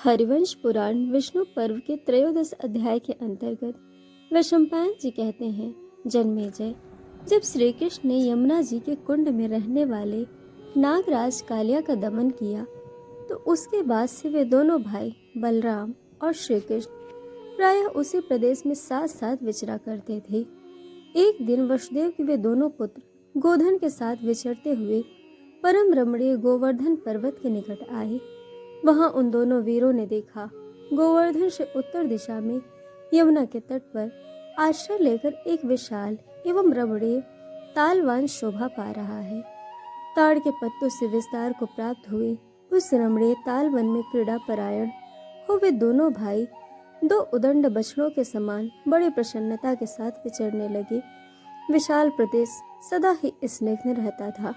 हरिवंश पुराण विष्णु पर्व के त्रयोदश अध्याय के अंतर्गत वैशंपायन जी कहते हैं, जन्मेजय, जब श्री कृष्ण ने यमुना जी के कुंड में रहने वाले नागराज कालिया का दमन किया तो उसके बाद से वे दोनों भाई बलराम और श्री कृष्ण प्रायः उसी प्रदेश में साथ साथ विचरा करते थे। एक दिन वसुदेव के वे दोनों पुत्र गोधन के साथ विचरते हुए परम रमणीय गोवर्धन पर्वत के निकट आए। वहां उन दोनों वीरों ने देखा गोवर्धन से उत्तर दिशा में यमुना के तट पर आश्रय लेकर एक विशाल एवं रमणीय तालवान शोभा पा रहा है। ताड़ के पत्तों से विस्तार को प्राप्त हुए उस रमणीय तालवन में क्रीड़ा परायण हो वे दोनों भाई दो उदंड बछड़ों के समान बड़ी प्रसन्नता के साथ विचरने लगे। विशाल प्रदेश सदा ही स्निग्ध रहता था।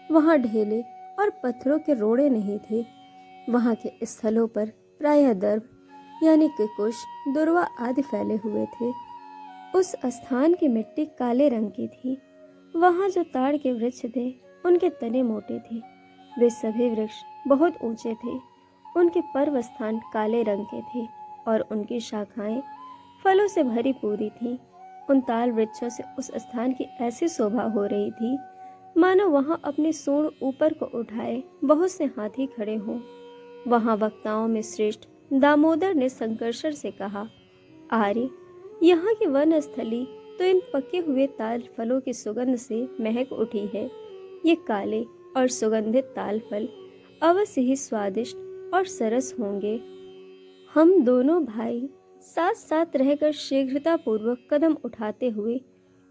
वहां ढेले और पत्थरों के रोड़े नहीं थे। वहां के स्थलों पर प्रायः दर्भ यानी कि कुश, दुर्वा आदि फैले हुए थे। उस स्थान की मिट्टी काले रंग की थी। वहां जो ताड़ के वृक्ष थे उनके तने मोटे थे। वे सभी वृक्ष बहुत ऊंचे थे। उनके पर्व स्थान काले रंग के थे और उनकी शाखाएं फलों से भरी पूरी थीं। उन ताल वृक्षों से उस स्थान की ऐसी शोभा हो रही थी मानो वहां अपनी सूंड ऊपर को उठाए बहुत से हाथी खड़े हों। वहां वक्ताओं में श्रेष्ठ दामोदर ने संकर्षण से कहा, आर्य, यहाँ की वन स्थली तो इन पके हुए ताल फलों की सुगंध से महक उठी है। ये काले और सुगंधित ताल फल अवश्य ही स्वादिष्ट और सरस होंगे। हम दोनों भाई साथ साथ रहकर शीघ्रता पूर्वक कदम उठाते हुए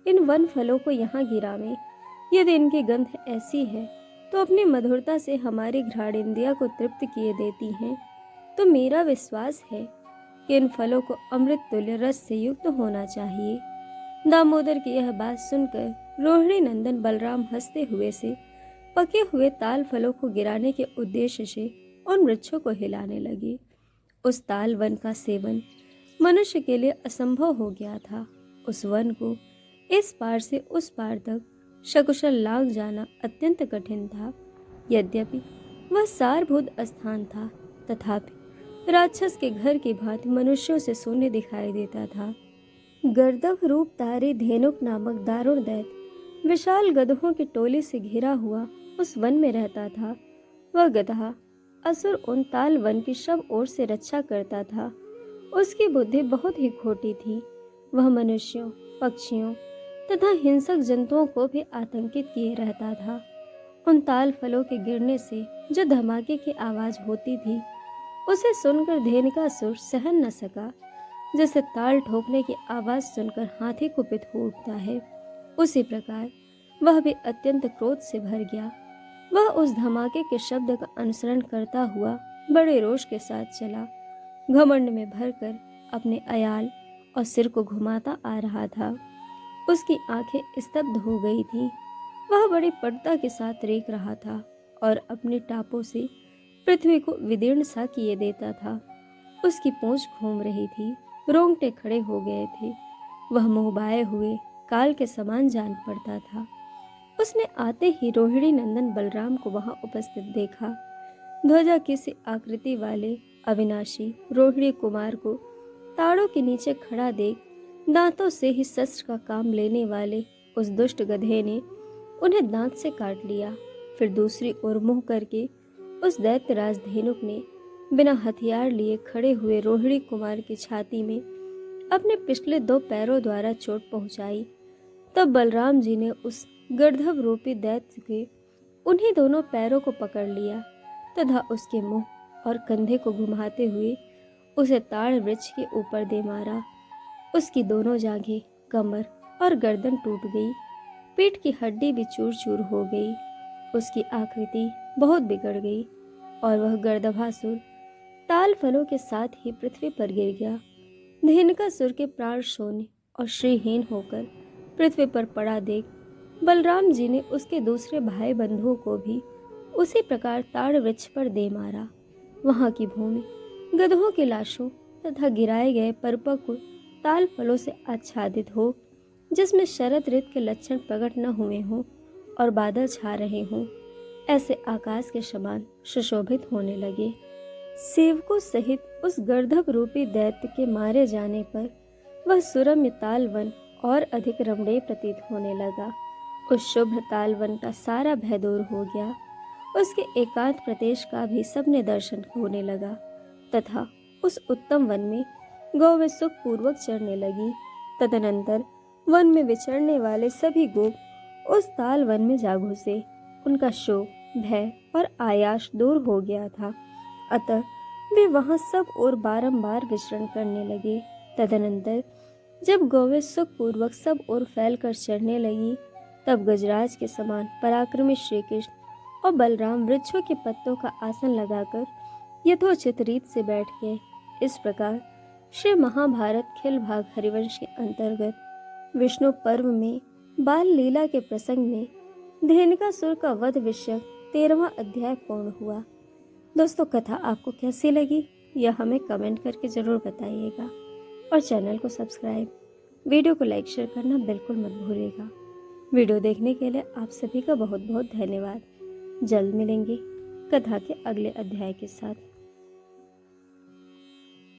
इन वन फलों को यहाँ गिरावें। यदि इनकी गंध ऐसी है तो अपनी मधुरता से हमारी घ्राणेंद्रिया को तृप्त किए देती हैं, तो मेरा विश्वास है कि इन फलों को अमृत तुल्य रस से युक्त होना चाहिए। दामोदर की यह बात सुनकर रोहिणी नंदन बलराम हंसते हुए से पके हुए ताल फलों को गिराने के उद्देश्य से उन वृक्षों को हिलाने लगे। उस ताल वन का सेवन मनुष्य के लिए असंभव हो गया था। उस वन को इस पार से उस पार तक सकुशल लांघ जाना अत्यंत कठिन था। यद्यपि वह सारभूत स्थान था, तथापि राक्षस के घर की भांति मनुष्यों से शून्य दिखाई देता था। गर्दभ रूप तारे धेनुक नामक दारुण दैत्य विशाल गधों की टोली से घिरा हुआ उस वन में रहता था। वह गधा असुर उन ताल वन की सब ओर से रक्षा करता था। उसकी बुद्धि बहुत ही खोटी थी। वह मनुष्यों, पक्षियों तथा हिंसक जंतुओं को भी आतंकित किए रहता था। उन ताल फलों के गिरने से जो धमाके की आवाज होती थी उसे सुनकर धेनुकासुर सहन न सका। जैसे ताल ठोकने की आवाज सुनकर हाथी कुपित हो उठता है, उसी प्रकार वह भी अत्यंत क्रोध से भर गया। वह उस धमाके के शब्द का अनुसरण करता हुआ बड़े रोष के साथ चला। घमंड में भरकर अपने अयाल और सिर को घुमाता आ रहा था। उसकी आंखें स्तब्ध हो गई थीं। वह बड़ी पटुता के साथ रेख रहा था और अपनी टापों से पृथ्वी को विदीर्ण सा किए देता था। उसकी पूंछ घूम रही थी, रोंगटे खड़े हो गए थे। वह मुंहबाए हुए काल के समान जान पड़ता था। उसने आते ही रोहिणी नंदन बलराम को वहां उपस्थित देखा। ध्वजा किसी आकृति वाले अविनाशी रोहिणी कुमार को ताड़ों के नीचे खड़ा देख दांतों से ही शस्त्र का काम लेने वाले उस दुष्ट गधे ने उन्हें दांत से काट लिया। फिर दूसरी ओर मुंह करके उस दैत्यराज धेनुक ने बिना हथियार लिए खड़े हुए रोहिणी कुमार की छाती में अपने पिछले दो पैरों द्वारा चोट पहुंचाई। तब बलराम जी ने उस गर्दभ रूपी दैत्य के उन्हीं दोनों पैरों को पकड़ लिया तथा उसके मुंह और कंधे को घुमाते हुए उसे ताड़ वृक्ष के ऊपर दे मारा। उसकी दोनों जांघें, कमर और गर्दन टूट गई। पीठ की हड्डी भी चूर चूर हो गई। उसकी आकृति बहुत बिगड़ गई और वह गर्दभासुर ताल फलों के साथ ही पृथ्वी पर गिर गया। धेनुकासुर के प्राण शून्य और श्रीहीन होकर पृथ्वी पर पड़ा देख बलराम जी ने उसके दूसरे भाई बंधुओं को भी उसी प्रकार ताड़ वृक्ष पर दे मारा। वहां की भूमि गधों की लाशों तथा गिराए गए परिपक्व ताल फलों से आच्छादित हो, जिसमें शरद ऋतु के लक्षण प्रकट न हुए हों और बादल छा रहे हों, ऐसे आकाश के समान सुशोभित होने लगे। सेवकों सहित उस गर्दभ रूपी दैत्य के मारे जाने पर वह सुरम्य तालवन और अधिक रमणीय प्रतीत होने लगा। उस शुभ्र तालवन का सारा भय दूर हो गया। उसके एकांत प्रदेश का भी सबने दर्शन होने लगा तथा उस उत्तम वन में गौवें सुख पूर्वक चरने लगी। तदनंतर वन में विचरने वाले सभी गोप उस ताल वन में जा घुसे। उनका शोक, भय और आयास दूर हो गया था, अतः वे वहां सब और बारंबार विचरण करने लगे। तदनंतर जब गौवें सुख पूर्वक सब और फैलकर चरने लगी, तब गजराज के समान पराक्रमी श्री कृष्ण और बलराम वृक्षों के पत्तों का आसन लगाकर यथोचित रीत से बैठ गए। इस प्रकार श्री महाभारत खिल भाग हरिवंश के अंतर्गत विष्णु पर्व में बाल लीला के प्रसंग में धेनुकासुर का वध विषयक 13वां अध्याय पूर्ण हुआ। दोस्तों, कथा आपको कैसी लगी यह हमें कमेंट करके जरूर बताइएगा और चैनल को सब्सक्राइब, वीडियो को लाइक शेयर करना बिल्कुल मत भूलिएगा। वीडियो देखने के लिए आप सभी का बहुत बहुत धन्यवाद। जल्द मिलेंगे कथा के अगले अध्याय के साथ।